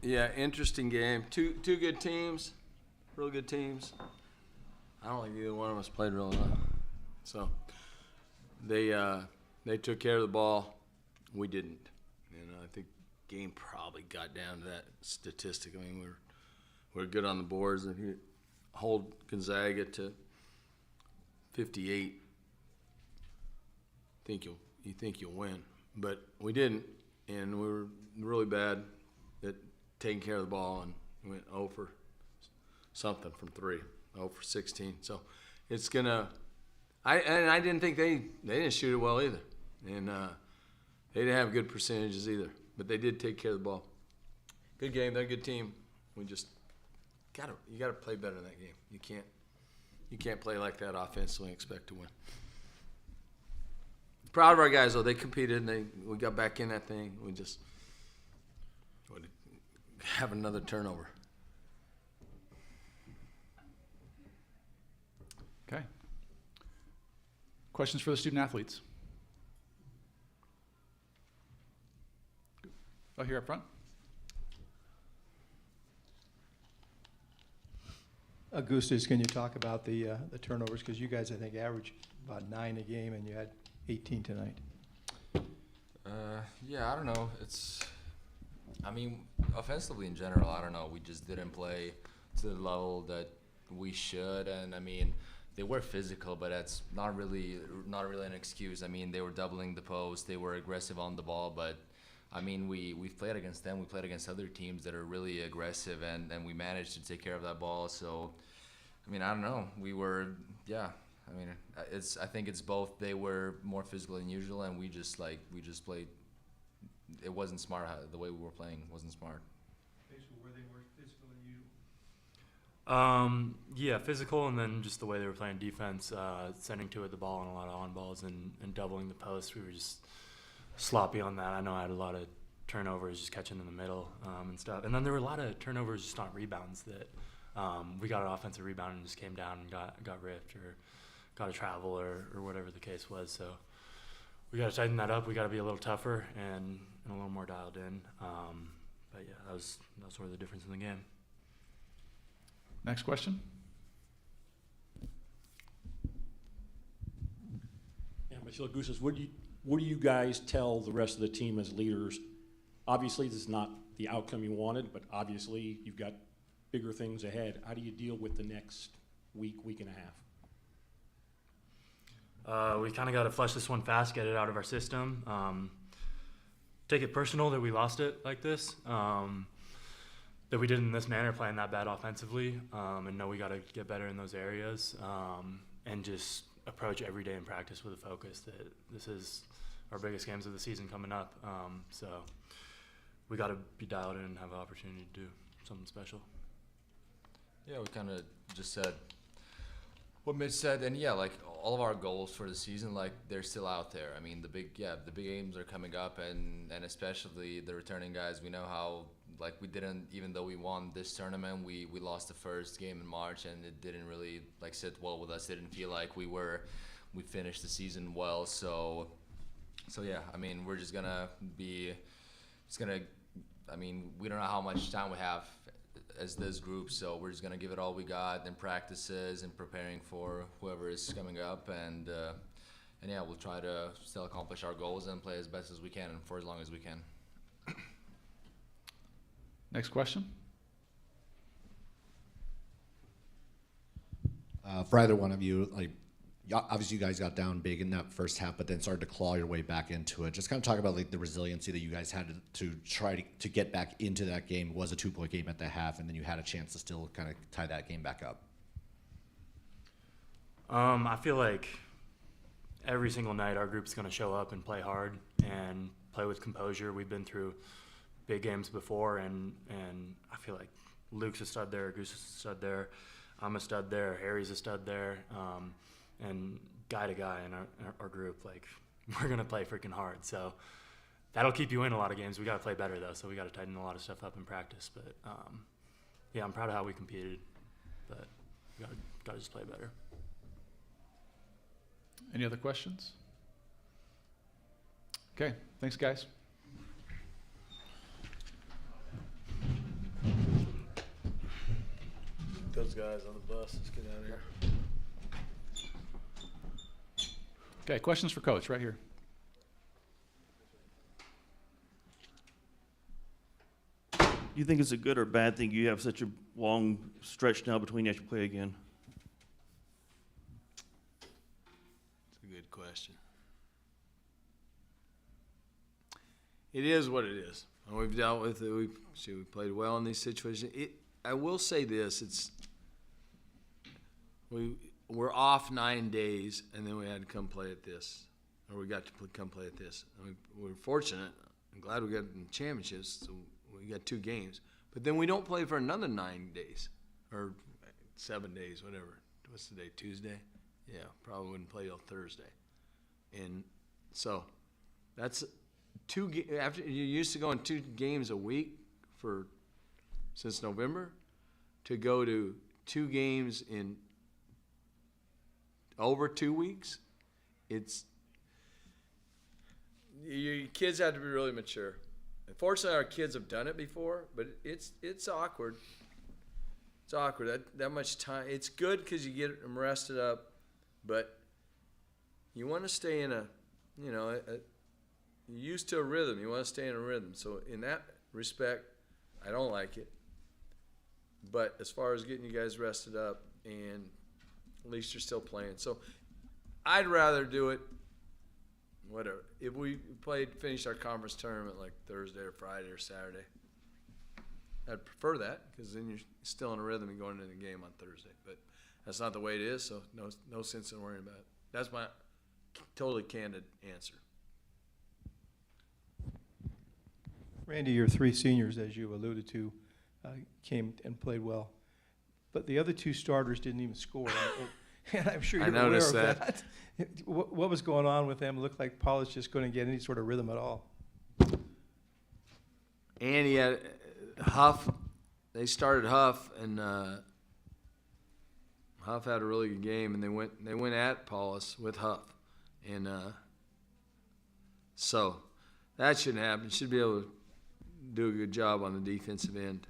Yeah, interesting game. Two good teams, real good teams. I don't think either one of us played really well. So they took care of the ball. We didn't. And I think game probably got down to that statistic. I mean, we're good on the boards. If you hold Gonzaga to 58, you think you'll win. But we didn't, and we were really bad at taking care of the ball, and we went 0 for something from 3, 0 for 16. So it's gonna. I didn't think they didn't shoot it well either, and they didn't have good percentages either. But they did take care of the ball. Good game. They're a good team. We just you gotta play better in that game. You can't play like that offensively and expect to win. Proud of our guys though. They competed and we got back in that thing. We just would have another turnover. Okay. Questions for the student athletes? Oh, here up front. Augustus, can you talk about the turnovers? Because you guys, I think, average about 9 a game, and you had 18 tonight. Yeah, I don't know. Offensively in general, I don't know. We just didn't play to the level that we should, and they were physical, but that's not really an excuse. They were doubling the post, they were aggressive on the ball, but we've played against them. We played against other teams that are really aggressive, and we managed to take care of that ball. So, I don't know. We were, yeah. I think it's both. They were more physical than usual, and we just played. It wasn't smart. The way we were playing wasn't smart. Basically, were they more physical than you? Yeah, physical, and then just the way they were playing defense, sending to it the ball and a lot of on balls and doubling the post. We were just sloppy on that. I know I had a lot of turnovers just catching in the middle and stuff. And then there were a lot of turnovers just on rebounds that we got an offensive rebound and just came down and got ripped or got a travel or whatever the case was. So we got to tighten that up. We got to be a little tougher and a little more dialed in. But yeah, that was sort of the difference in the game. Next question. Yeah, Mr. Gusas, what do you guys tell the rest of the team as leaders? Obviously, this is not the outcome you wanted, but obviously you've got bigger things ahead. How do you deal with the next week and a half? We kind of got to flush this one fast, get it out of our system. Take it personal that we lost it like this, that we did in this manner, playing that bad offensively, and know we got to get better in those areas, and just approach every day in practice with a focus that this is our biggest games of the season coming up. So we got to be dialed in and have an opportunity to do something special. Yeah, we kind of just said what Mitch said, and yeah, all of our goals for the season, they're still out there. The big games are coming up, and especially the returning guys. We know how we didn't, even though we won this tournament, we lost the first game in March, and it didn't really sit well with us. It didn't feel like we finished the season well. So yeah, we're just gonna be. We don't know how much time we have as this group, so we're just gonna give it all we got in practices and preparing for whoever is coming up, and yeah, we'll try to still accomplish our goals and play as best as we can and for as long as we can. Next question. For either one of you, obviously you guys got down big in that first half, but then started to claw your way back into it. Just kind of talk about the resiliency that you guys had to try to get back into that game. It was a 2-point game at the half, and then you had a chance to still kind of tie that game back up. I feel like every single night our group's going to show up and play hard and play with composure. We've been through big games before, and I feel like Luke's a stud there, Goose is a stud there, I'm a stud there, Harry's a stud there. And guy to guy in our group, we're going to play freaking hard. So that'll keep you in a lot of games. We got to play better, though, so we got to tighten a lot of stuff up in practice. But, yeah, I'm proud of how we competed, but we got to just play better. Any other questions? Okay, thanks, guys. guys on the bus. Let's get out of here. Okay, questions for Coach right here. Do you think it's a good or bad thing you have such a long stretch now between you actually play again? It's a good question. It is what it is. And we've dealt with it. We played well in these situations. I will say this: we're off 9 days, and then we had to come play at this, or we got to come play at this. We're fortunate. I'm glad we got in championships. So we got 2 games, but then we don't play for another 9 days or 7 days, whatever. What's the day? Tuesday? Yeah, probably wouldn't play till Thursday, and so that's after you used to going 2 games a week since November, to go to 2 games in over 2 weeks. Your kids have to be really mature. Unfortunately, our kids have done it before, but it's awkward. It's awkward that much time. It's good because you get them rested up, but you want to stay in you're used to a rhythm. You want to stay in a rhythm. So in that respect, I don't like it. But as far as getting you guys rested up, and at least you're still playing. So I'd rather do it, whatever. If we finished our conference tournament like Thursday or Friday or Saturday, I'd prefer that because then you're still in a rhythm and going into the game on Thursday. But that's not the way it is, so no sense in worrying about it. That's my totally candid answer. Randy, your 3 seniors, as you alluded to, came and played well. But the other 2 starters didn't even score. And I'm sure you're aware of noticed that. What was going on with them? It looked like Paula's just going to get any sort of rhythm at all. And he had Huff. They started Huff, and Huff had a really good game, and they went at Paulus with Huff, and so that shouldn't happen. Should be able to do a good job on the defensive end,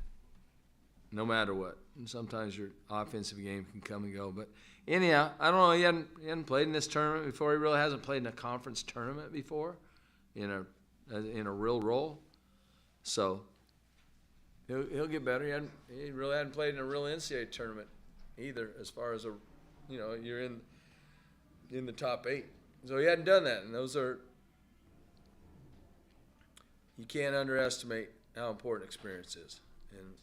no matter what. And sometimes your offensive game can come and go, but anyhow, I don't know. He hadn't played in this tournament before. He really hasn't played in a conference tournament before, in a real role. So he'll get better. He really hadn't played in a real NCAA tournament either, as far as you're in the top 8. So he hadn't done that, and those are. You can't underestimate how important experience is. And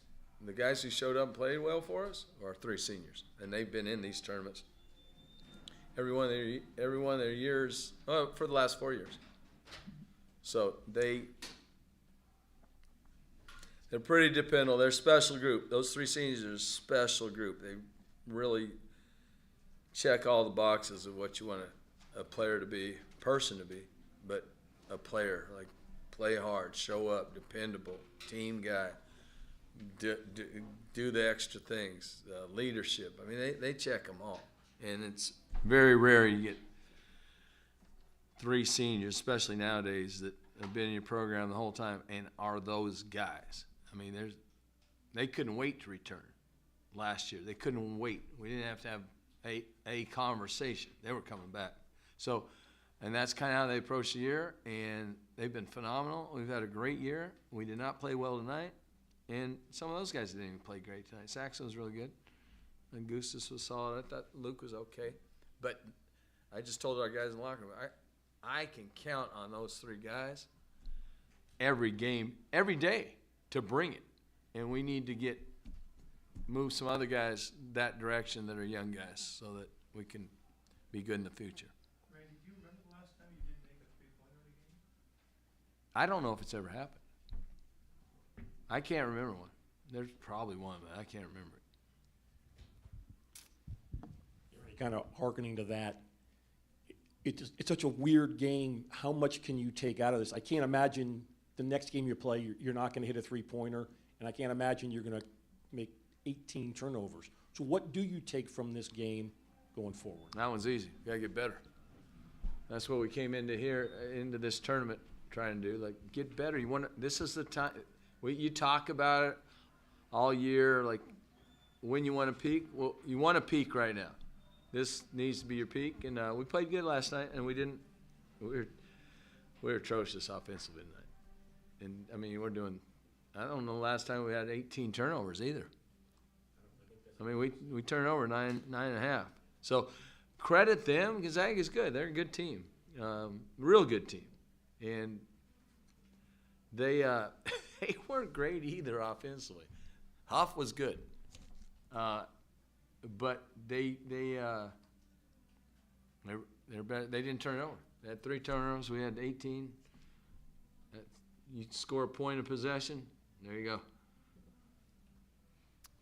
the guys who showed up and played well for us are 3 seniors, and they've been in these tournaments every one of their years, for the last 4 years. So they're pretty dependable. They're a special group. Those 3 seniors are a special group. They really check all the boxes of what you want a player to be, person to be, but a player, like play hard, show up, dependable, team guy, do the extra things, leadership. I mean, they check them all. And it's very rare you get 3 seniors, especially nowadays, that have been in your program the whole time and are those guys. I mean, they couldn't wait to return last year. They couldn't wait. We didn't have to have a conversation. They were coming back. So, and that's kind of how they approached the year, and they've been phenomenal. We've had a great year. We did not play well tonight, and some of those guys didn't even play great tonight. Saxon was really good, and Gustus was solid. I thought Luke was okay. But I just told our guys in the locker room, I can count on those 3 guys every game, every day to bring it. And we need to move some other guys that direction that are young guys so that we can be good in the future. Randy, do you remember the last time you didn't make a 3-pointer in a game? I don't know if it's ever happened. I can't remember one. There's probably one, but I can't remember it. Kind of hearkening to that, it's such a weird game. How much can you take out of this? I can't imagine the next game you play, you're not going to hit a 3-pointer, and I can't imagine you're going to make 18 turnovers. So what do you take from this game going forward? That one's easy. You gotta get better. That's what we came into this tournament trying to do. Like, get better. This is the time. You talk about it all year. Like, when you want to peak, well, you want to peak right now. This needs to be your peak, and we played good last night, and we didn't. We were atrocious offensively tonight, and I mean we're doing. I don't know the last time we had 18 turnovers either. I mean we turned over nine and a half. So credit them because Zags is good. They're a good team, real good team, and they they weren't great either offensively. Huff was good. But they're better. They didn't turn it over. They had 3 turnovers. We had 18. You score a point of possession. There you go.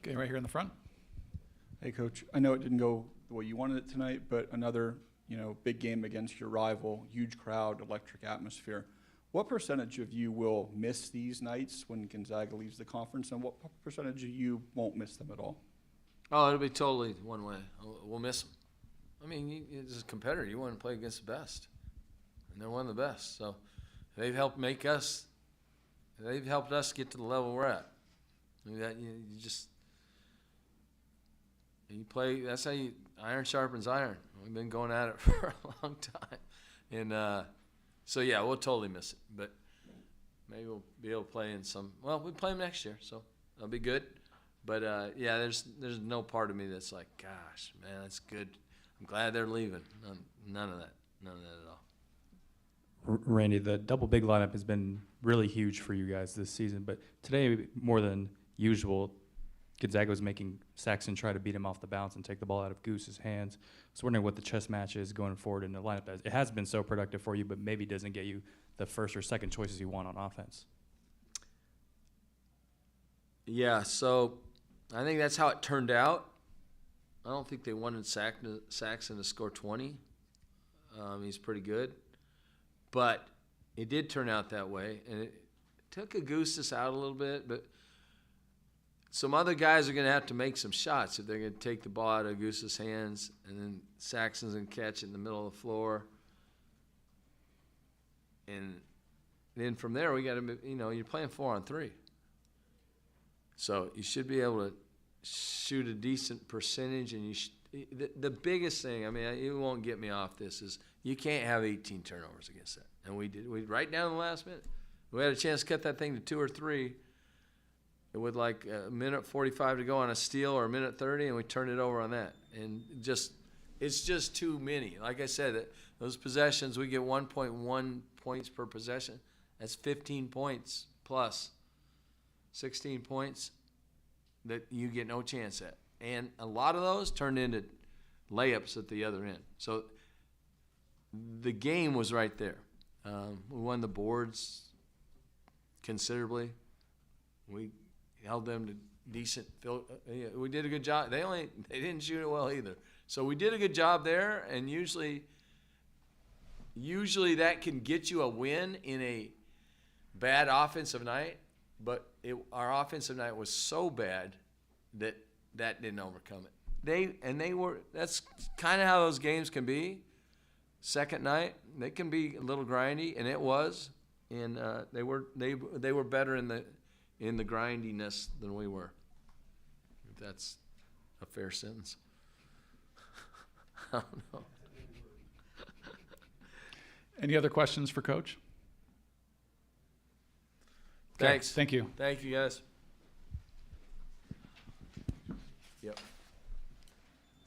Okay, right here in the front. Hey, Coach. I know it didn't go the way you wanted it tonight, but another, big game against your rival, huge crowd, electric atmosphere. What percentage of you will miss these nights when Gonzaga leaves the conference, and what percentage of you won't miss them at all? Oh, it'll be totally one way. We'll miss them. I mean, as a competitor, you want to play against the best, and they're one of the best. So they've helped make us. They've helped us get to the level we're at. I mean, you play. That's how iron sharpens iron. We've been going at it for a long time, and so yeah, we'll totally miss it. But maybe we'll be able to play in some. Well, we play them next year, so that'll be good. But yeah, there's no part of me that's like, gosh, man, that's good. I'm glad they're leaving. None of that at all. Randy, the double big lineup has been really huge for you guys this season, but today, more than usual, Gonzaga was making Saxon try to beat him off the bounce and take the ball out of Goose's hands. I was wondering what the chess match is going forward in the lineup. It has been so productive for you, but maybe doesn't get you the first or second choices you want on offense. Yeah, so I think that's how it turned out. I don't think they wanted Saxon to score 20. He's pretty good. But it did turn out that way. And it took Augustus out a little bit. But some other guys are going to have to make some shots if they're going to take the ball out of Augustus' hands. And then Saxon's going to catch it in the middle of the floor. And then from there, we got to, you're playing 4-on-3. So you should be able to shoot a decent percentage, and the biggest thing, I mean, it won't get me off this, is you can't have 18 turnovers against that. And we did. We right down to the last minute. We had a chance to cut that thing to 2 or 3 with like a minute 45 to go on a steal or a minute 30, and we turned it over on that. And it's just too many. Like I said, those possessions, we get 1.1 points per possession. That's 15 points plus 16 points that you get no chance at. And a lot of those turned into layups at the other end. So the game was right there. We won the boards considerably. We held them to decent. We did a good job. They didn't shoot it well either. So we did a good job there. And usually that can get you a win in a bad offensive night. But our offensive night was so bad that didn't overcome it. That's kind of how those games can be. Second night, they can be a little grindy, and it was. And they were better in the grindiness than we were. If that's a fair sentence. I don't know. Any other questions for Coach? Okay, Thanks. thank you. Thank you, guys. Yep.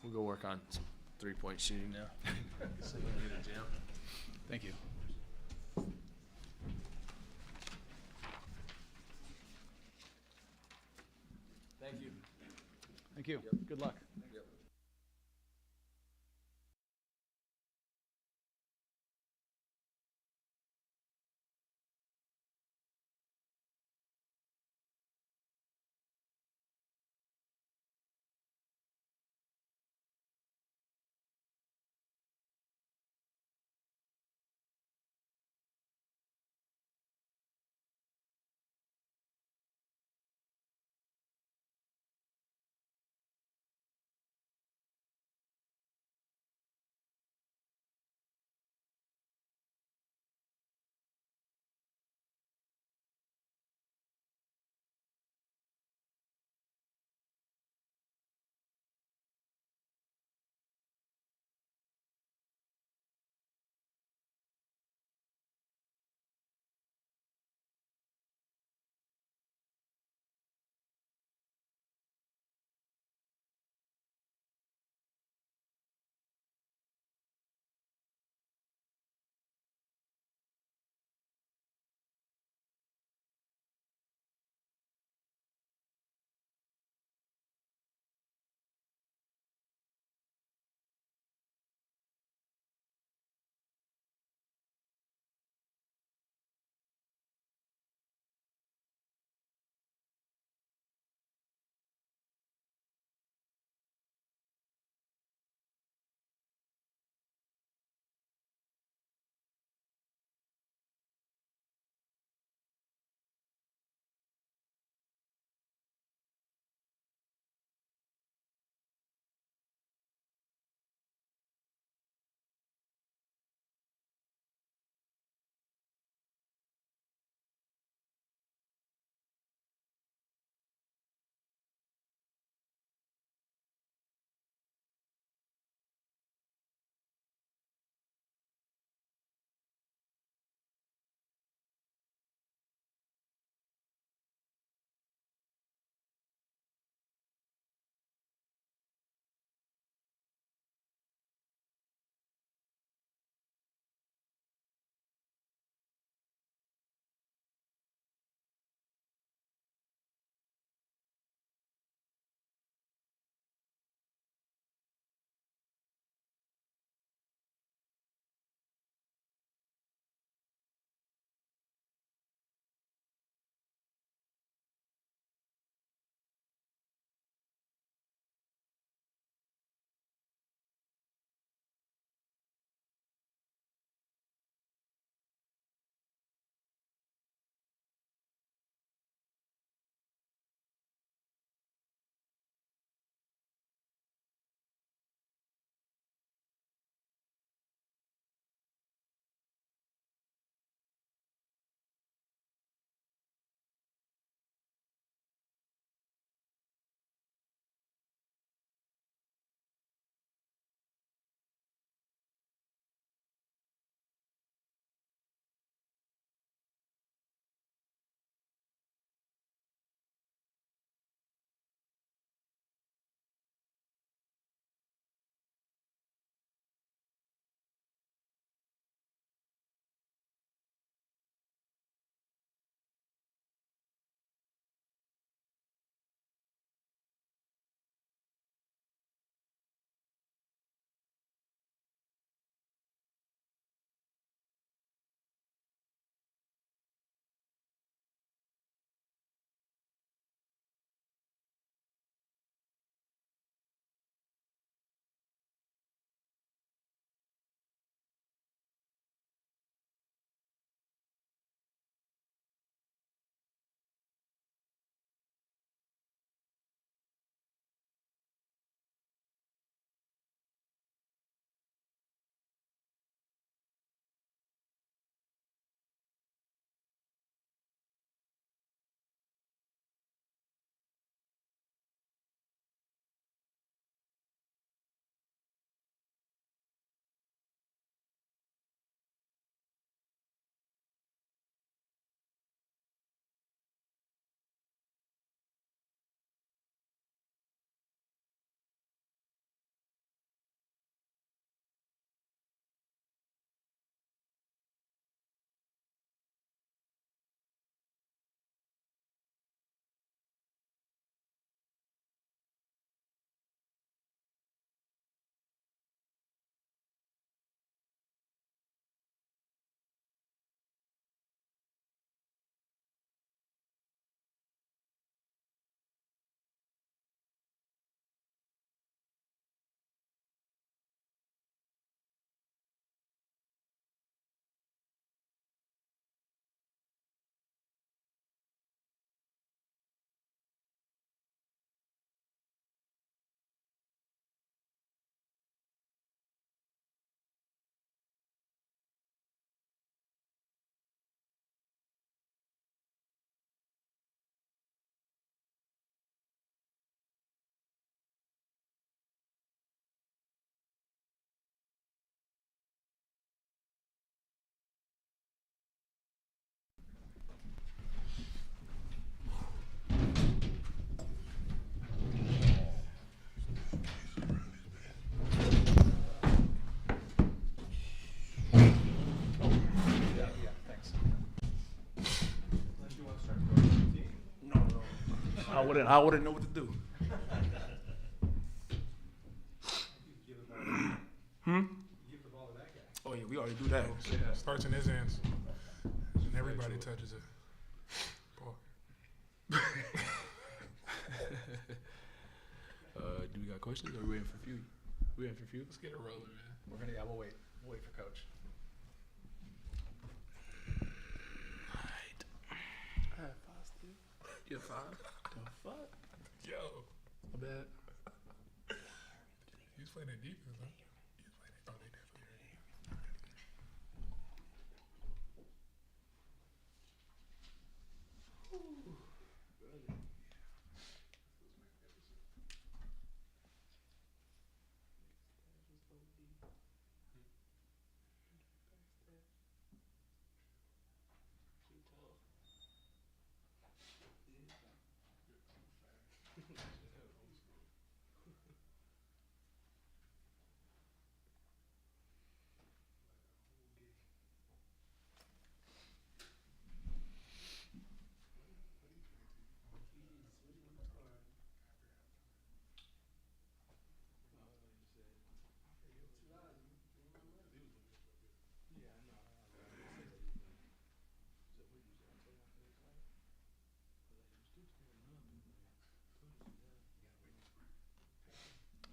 We'll go work on some 3-point shooting now. So we'll get a jam. Thank you. Thank you. Thank you. Good luck. I wouldn't know what to do. Oh yeah, we already do that. Starts in his hands, and everybody touches it. Paul. Do we got questions? Or are we waiting for a few? We waiting for a few? Let's get it rolling, man. We'll wait. We'll wait for coach. You have 5? The fuck? Yo. My bad. He's playing that defense, huh? He's playing that. Oh, they definitely.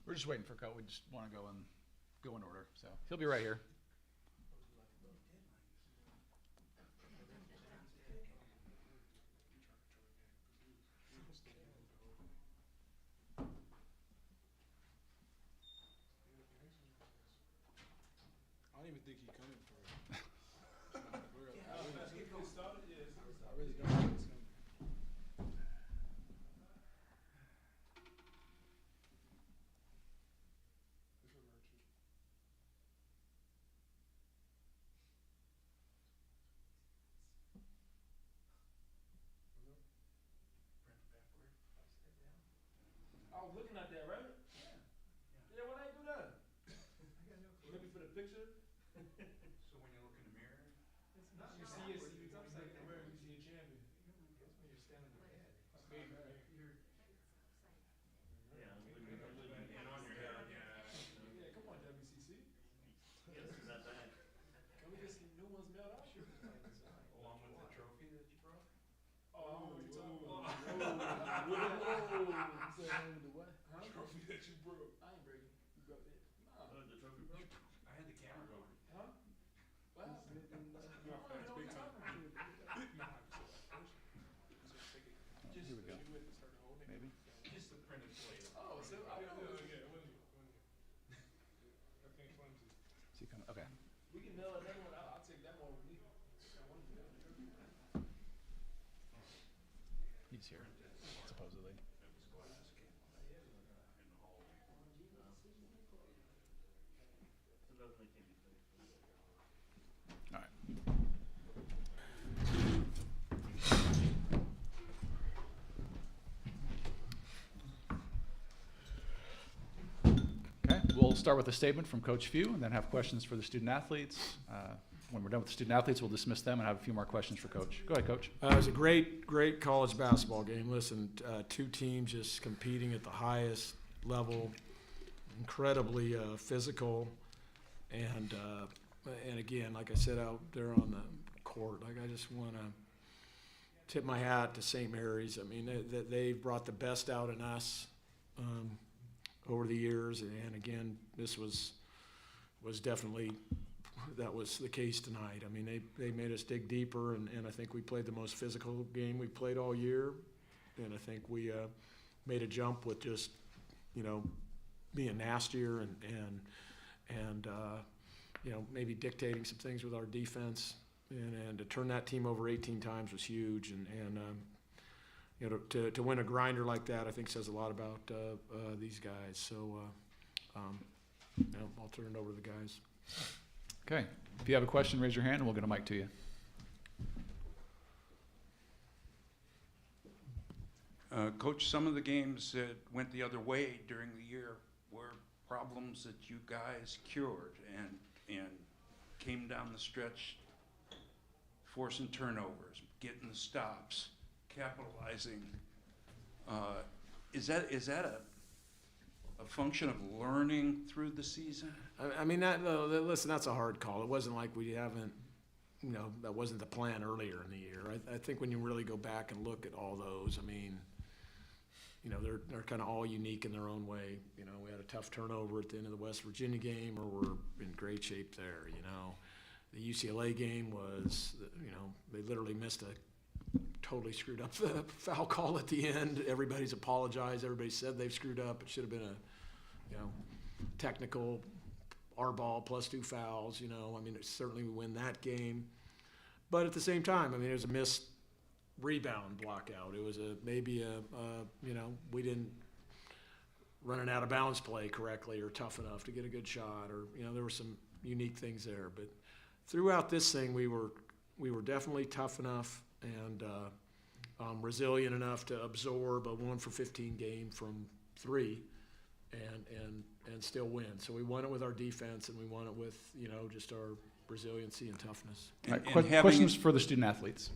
We're just waiting for coach. We just want to go in order. So he'll be right here. I don't even think he's coming for it. I really don't think he's coming. I was looking at that, right? Yeah, why they do that? Maybe for the picture? So when you look in the mirror, You see it, you look in the mirror, you see a champion. that's when you're standing in your head. Yeah, come on, WCC. Can we get some new ones mailed out? Along with the trophy that you brought. Oh, what you talking about? Whoa. You said the what? Huh? Trophy that you broke. I ain't breaking. You broke it. No. The trophy broke? I had the camera going. Huh? What happened? You're off fast, big time. Here we go. Maybe. Just the printed plate. Oh, so I know. Yeah, wasn't it? Everything's flimsy. See, okay. We can mail another one out. I'll take that one with me. I want to do that. He's here, supposedly. All right. Okay, we'll start with a statement from Coach Few and then have questions for the student athletes. When we're done with the student athletes, we'll dismiss them and have a few more questions for Coach. Go ahead, Coach. It was a great college basketball game. Listen, two teams just competing at the highest level, incredibly physical, and again, like I said out there on the court, like I just want to tip my hat to St. Mary's. I mean, they brought the best out in us over the years, and again, this was definitely. That was the case tonight. I mean, they made us dig deeper, and I think we played the most physical game we played all year. And I think we made a jump with just, being nastier and maybe dictating some things with our defense. And to turn that team over 18 times was huge. And to win a grinder like that, I think says a lot about these guys. So I'll turn it over to the guys. Okay, if you have a question, raise your hand and we'll get a mic to you. Coach, some of the games that went the other way during the year were problems that you guys cured and came down the stretch, forcing turnovers, getting the stops, capitalizing. Is that a function of learning through the season? I mean, listen, that's a hard call. It wasn't like we haven't, that wasn't the plan earlier in the year. I think when you really go back and look at all those, I mean, they're kind of all unique in their own way. We had a tough turnover at the end of the West Virginia game, or we're in great shape there. The UCLA game was, they literally missed totally screwed up the foul call at the end. Everybody's apologized. Everybody said they've screwed up. It should have been a, technical our ball plus 2 fouls. I mean, certainly we win that game. But at the same time, I mean, it was a missed rebound blockout. It was maybe we didn't run an out of bounds play correctly or tough enough to get a good shot, or there were some unique things there. But throughout this thing, we were definitely tough enough and resilient enough to absorb a 1 for 15 game from 3 and still win. So we won it with our defense, and we won it with just our resiliency and toughness. All right, questions for the student athletes?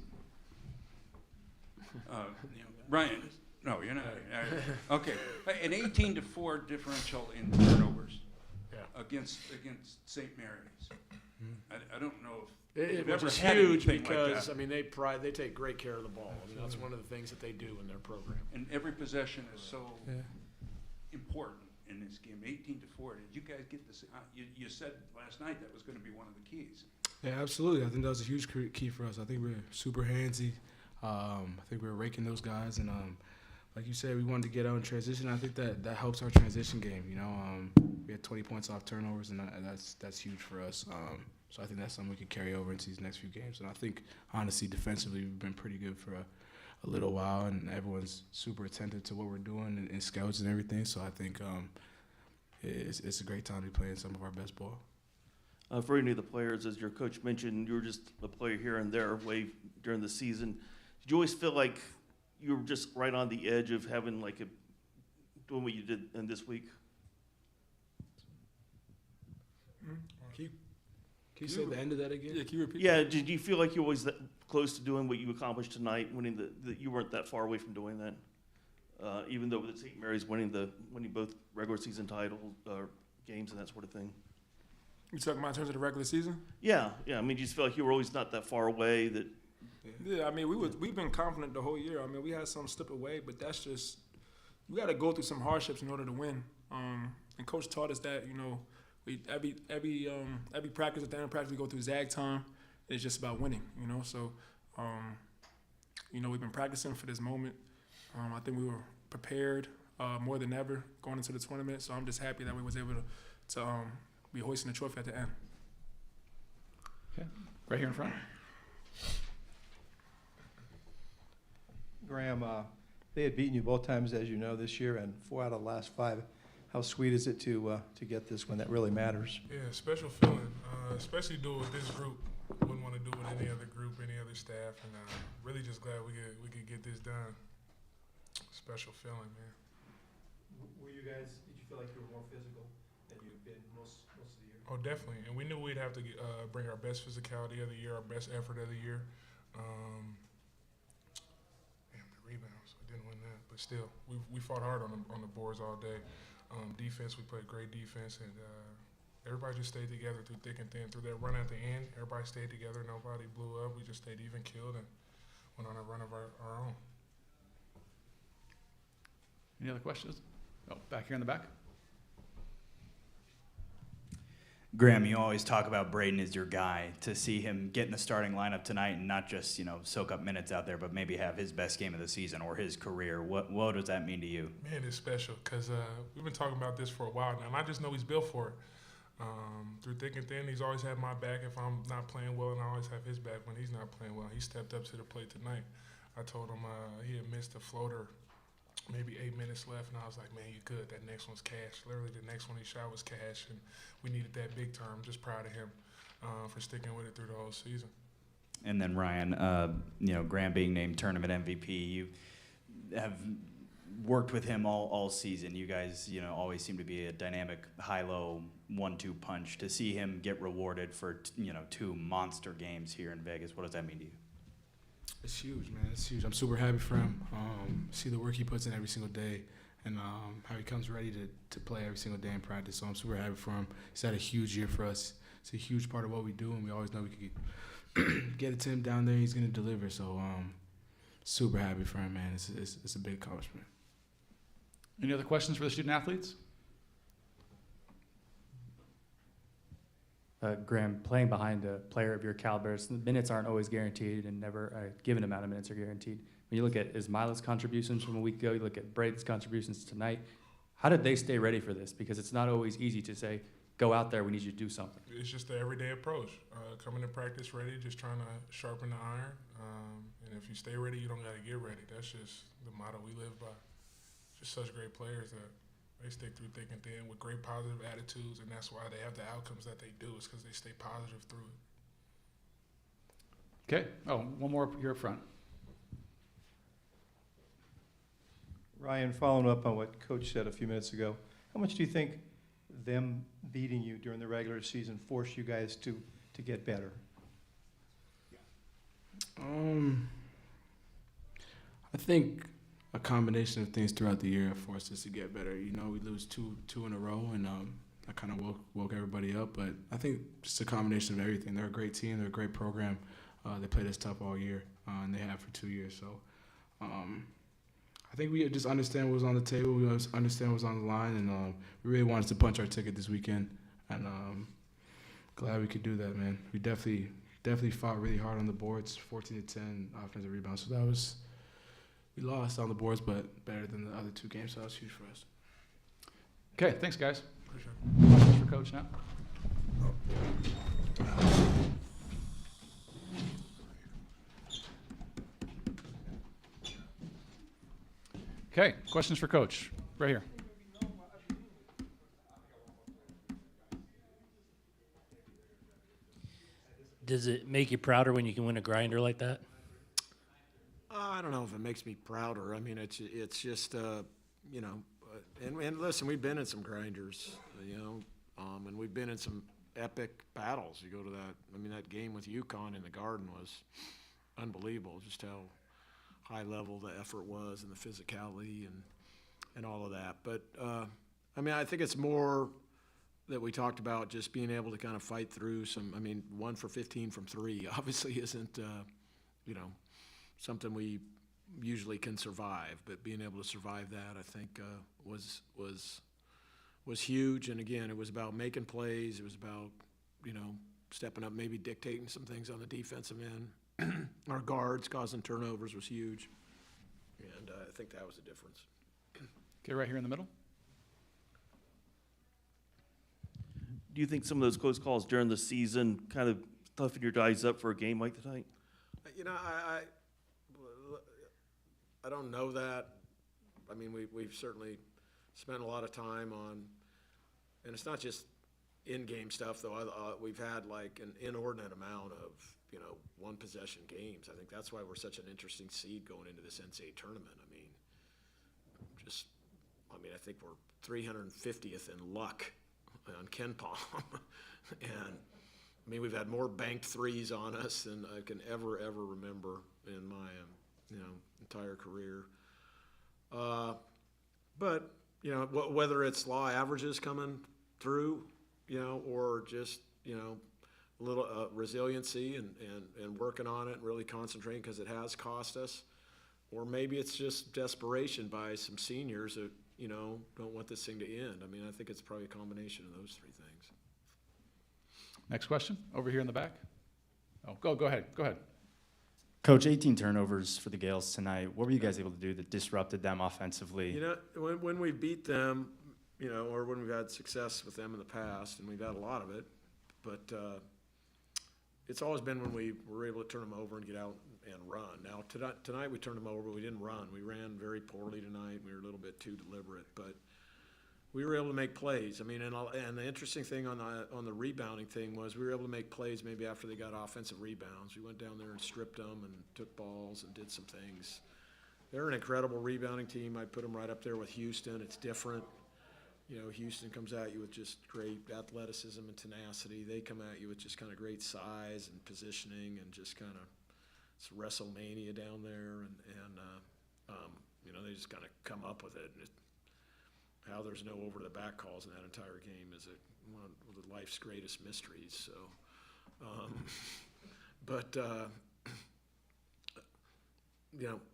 Ryan, no, you're not. Okay, an 18-4 differential in turnovers against St. Mary's. I don't know if It was had huge anything because like that. they take great care of the ball. I mean, that's one of the things that they do in their program. And every possession is so important in this game. 18-4. Did you guys get this? You said last night that was going to be one of the keys. Yeah, absolutely. I think that was a huge key for us. I think we're super handsy. I think we were raking those guys, and like you said, we wanted to get out in transition. I think that helps our transition game. We had 20 points off turnovers, and that's huge for us. So I think that's something we can carry over into these next few games. And I think, honestly, defensively, we've been pretty good for a little while, and everyone's super attentive to what we're doing and scouts and everything. So I think it's a great time to be playing some of our best ball. For any of the players, as your coach mentioned, you were just a player here and there during the season. Did you always feel like you were just right on the edge of having doing what you did in this week? Can you say the end of that again? Yeah, can you repeat? Yeah, did you feel like you were always that close to doing what you accomplished tonight, winning that you weren't that far away from doing that? Even though with St. Mary's winning both regular season title games and that sort of thing. You talking about in terms of the regular season? Yeah. I mean, you just feel like you were always not that far away. Yeah, I mean, we've been confident the whole year. I mean, we had some slip away, but that's just we got to go through some hardships in order to win. And coach taught us that we every practice at the end of practice we go through Zag time. It's just about winning. So we've been practicing for this moment. I think we were prepared more than ever going into the tournament. So I'm just happy that we was able to be hoisting the trophy at the end. Okay, right here in front. Graham, they had beaten you both times, as you know, this year, and 4 out of the last 5. How sweet is it to get this when that really matters? Yeah, special feeling, especially do it with this group. Wouldn't want to do it with any other group, any other staff, and really just glad we could get this done. Special feeling, man. Did you feel like you were more physical than you've been most of the year? Oh, definitely. And we knew we'd have to bring our best physicality of the year, our best effort of the year. The rebounds, we didn't win that, but still, we fought hard on the boards all day. Defense, we played great defense, and everybody just stayed together through thick and thin. Through that run at the end, everybody stayed together. Nobody blew up. We just stayed even keeled and went on a run of our own. Any other questions? Oh, back here in the back. Graham, you always talk about Braden as your guy. To see him get in the starting lineup tonight and not just soak up minutes out there, but maybe have his best game of the season or his career, what does that mean to you? Man, it's special because we've been talking about this for a while now, and I just know he's built for it. Through thick and thin, he's always had my back if I'm not playing well, and I always have his back when he's not playing well. He stepped up to the plate tonight. I told him he had missed a floater, maybe 8 minutes left, and I was like, man, you good. That next one's cash. Literally, the next one he shot was cash, and we needed that big time. I'm just proud of him for sticking with it through the whole season. And then Ryan, Graham being named tournament MVP, you have worked with him all season. You guys, always seem to be a dynamic high-low 1-2 punch. To see him get rewarded for 2 monster games here in Vegas, what does that mean to you? It's huge, man. It's huge. I'm super happy for him. see the work he puts in every single day, and how he comes ready to play every single day in practice. So I'm super happy for him. He's had a huge year for us. It's a huge part of what we do, and we always know we could get it to him down there. He's going to deliver. So super happy for him, man. It's a big accomplishment. Any other questions for the student athletes? Graham, playing behind a player of your caliber, the minutes aren't always guaranteed, and never a given amount of minutes are guaranteed. When you look at Ismaila's contributions from a week ago, you look at Braden's contributions tonight, how did they stay ready for this? Because it's not always easy to say, go out there, we need you to do something. It's just the everyday approach. Coming to practice ready, just trying to sharpen the iron. And if you stay ready, you don't got to get ready. That's just the motto we live by. Just such great players that they stick through thick and thin with great positive attitudes, and that's why they have the outcomes that they do, is because they stay positive through it. Okay. Oh, one more here up front. Ryan, following up on what Coach said a few minutes ago, how much do you think them beating you during the regular season forced you guys to get better? I think a combination of things throughout the year forced us to get better. You know, we lose two in a row, and that kind of woke everybody up. But I think just a combination of everything. They're a great team. They're a great program. They played us tough all year, and they have for 2 years. So I think we just understand what was on the table. We understand what was on the line, and we really wanted to punch our ticket this weekend. And glad we could do that, man. We definitely fought really hard on the boards, 14-10 offensive rebounds. So we lost on the boards, but better than the other two games, so that was huge for us. Okay, thanks, guys. Appreciate Questions for Coach now? Okay, questions for Coach, right here. Does it make you prouder when you can win a grinder like that? I don't know if it makes me prouder. I mean, it's just you know, and listen, we've been in some grinders, you know, and we've been in some epic battles. You go to that. I mean, that game with UConn in the Garden was unbelievable. Just how high level the effort was and the physicality and all of that. But I mean, I think it's more that we talked about just being able to kind of fight through some. I mean, 1 for 15 from 3 obviously isn't you know, something we usually can survive, but being able to survive that, I think, was huge. And again, it was about making plays. It was about, you know, stepping up, maybe dictating some things on the defensive end. Our guards causing turnovers was huge, and I think that was the difference. Okay, right here in the middle. Do you think some of those close calls during the season kind of toughen your guys up for a game like tonight? You know, I don't know that. I mean, we've certainly spent a lot of time on, and it's not just in-game stuff, though. We've had like an inordinate amount of, you know, one-possession games. I think that's why we're such an interesting seed going into this NCAA tournament. I think we're 350th in luck on KenPom. And I mean, we've had more banked threes on us than I can ever remember in my, you know, entire career. But, you know, whether it's law averages coming through, you know, or just, you know, a little resiliency and working on it and really concentrating because it has cost us, or maybe it's just desperation by some seniors that, you know, don't want this thing to end. I mean, I think it's probably a combination of those three things. Next question, over here in the back. Oh, go ahead. Coach, 18 turnovers for the Gaels tonight. What were you guys able to do that disrupted them offensively? You know, when we beat them, you know, or when we've had success with them in the past, and we've had a lot of it, but it's always been when we were able to turn them over and get out and run. Now, tonight we turned them over, but we didn't run. We ran very poorly tonight. We were a little bit too deliberate, but we were able to make plays. I mean, and the interesting thing on the rebounding thing was we were able to make plays maybe after they got offensive rebounds. We went down there and stripped them and took balls and did some things. They're an incredible rebounding team. I'd put them right up there with Houston. It's different. You know, Houston comes at you with just great athleticism and tenacity. They come at you with just kind of great size and positioning and just kind of it's WrestleMania down there. And you they just kind of come up with it. And how there's no over the back calls in that entire game is one of life's greatest mysteries. So,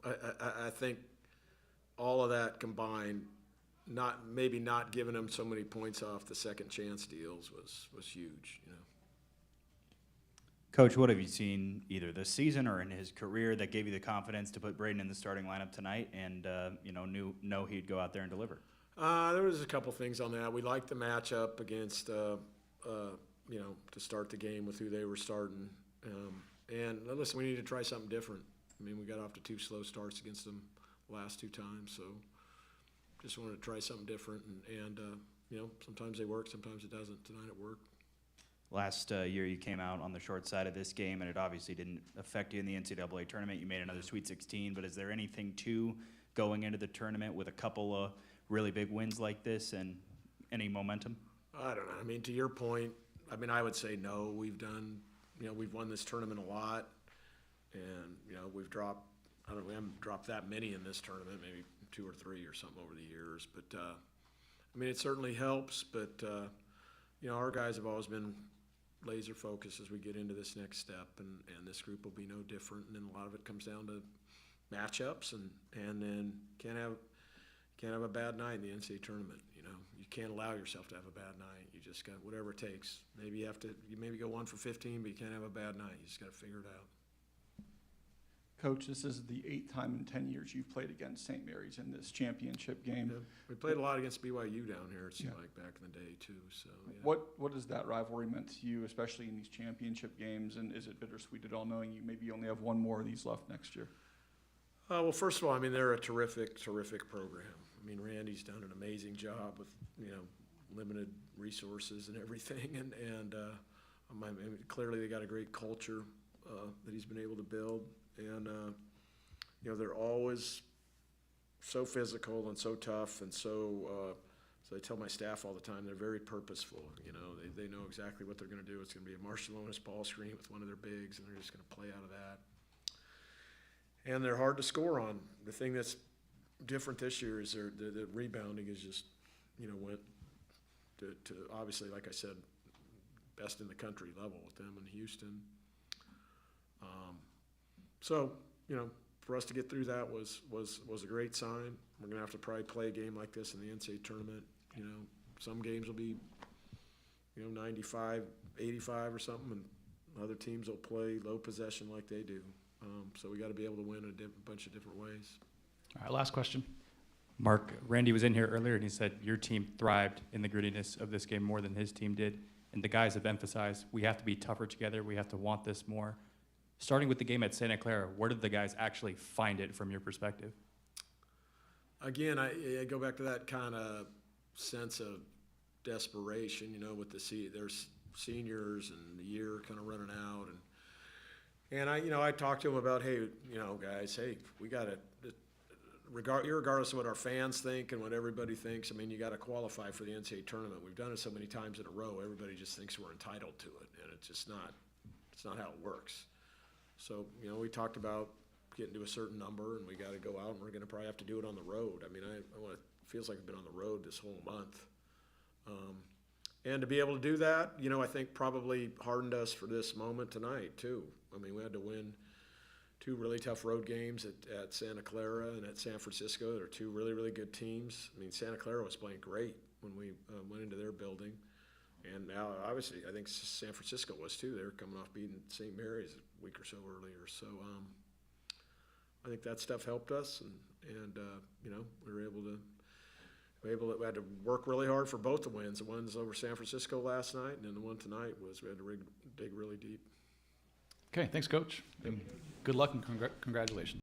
I think all of that combined, maybe not giving them so many points off the second chance deals was huge. Coach, what have you seen either this season or in his career that gave you the confidence to put Braden in the starting lineup tonight and, know he'd go out there and deliver? There was a couple things on that. We liked the matchup against, to start the game with who they were starting. And listen, we need to try something different. I mean, we got off to 2 slow starts against them the last 2 times, so just wanted to try something different. And sometimes they work, sometimes it doesn't. Tonight it worked. Last year you came out on the short side of this game, and it obviously didn't affect you in the NCAA tournament. You made another Sweet 16, but is there anything to going into the tournament with a couple of really big wins like this and any momentum? I don't know. I mean, to your point, I would say no. We've won this tournament a lot, and, we've dropped, we haven't dropped that many in this tournament, maybe 2 or 3 or something over the years. But, it certainly helps, but, our guys have always been laser focused as we get into this next step, and this group will be no different. And then a lot of it comes down to matchups, and then can't have a bad night in the NCAA tournament. You can't allow yourself to have a bad night. You just got whatever it takes. Maybe you maybe go 1 for 15, but you can't have a bad night. You just got to figure it out. Coach, this is the 8th time in 10 years you've played against St. Mary's in this championship game. Yeah, we played a lot against BYU down here, it seemed like back in the day too. So yeah. What has that rivalry meant to you, especially in these championship games? And is it bittersweet at all, knowing you maybe only have 1 more of these left next year? Well, first of all, they're a terrific program. Randy's done an amazing job with limited resources and everything, and clearly they got a great culture that he's been able to build. And, they're always so physical and so tough, and so I tell my staff all the time, they're very purposeful. They know exactly what they're going to do. It's going to be a Marcialonis ball screen with one of their bigs, and they're just going to play out of that. And they're hard to score on. The thing that's different this year is the rebounding is just, went to obviously, like I said, best in the country level with them in Houston. So, for us to get through that was a great sign. We're going to have to probably play a game like this in the NCAA tournament. Some games will be, 95, 85 or something, and other teams will play low possession like they do. So we got to be able to win in a bunch of different ways. All right, last question. Mark, Randy was in here earlier and he said your team thrived in the grittiness of this game more than his team did. And the guys have emphasized we have to be tougher together. We have to want this more. Starting with the game at Santa Clara, where did the guys actually find it from your perspective? Again, I go back to that kind of sense of desperation, with there's seniors and the year kind of running out. And I talked to them about, hey, guys, we got to, regardless of what our fans think and what everybody thinks, you got to qualify for the NCAA tournament. We've done it so many times in a row, everybody just thinks we're entitled to it, and it's just not. It's not how it works. So, we talked about getting to a certain number, and we got to go out, and we're going to probably have to do it on the road. It feels like I've been on the road this whole month. And to be able to do that, I think probably hardened us for this moment tonight, too. We had to win 2 really tough road games at Santa Clara and at San Francisco. They're 2 really, really good teams. Santa Clara was playing great when we went into their building. And now, obviously, I think San Francisco was, too. They were coming off beating St. Mary's a week or so earlier. So I think that stuff helped us, and we were able to. We had to work really hard for both the wins. The ones over San Francisco last night, and then the one tonight was we had to dig really deep. Okay, thanks, Coach. Good luck and congratulations.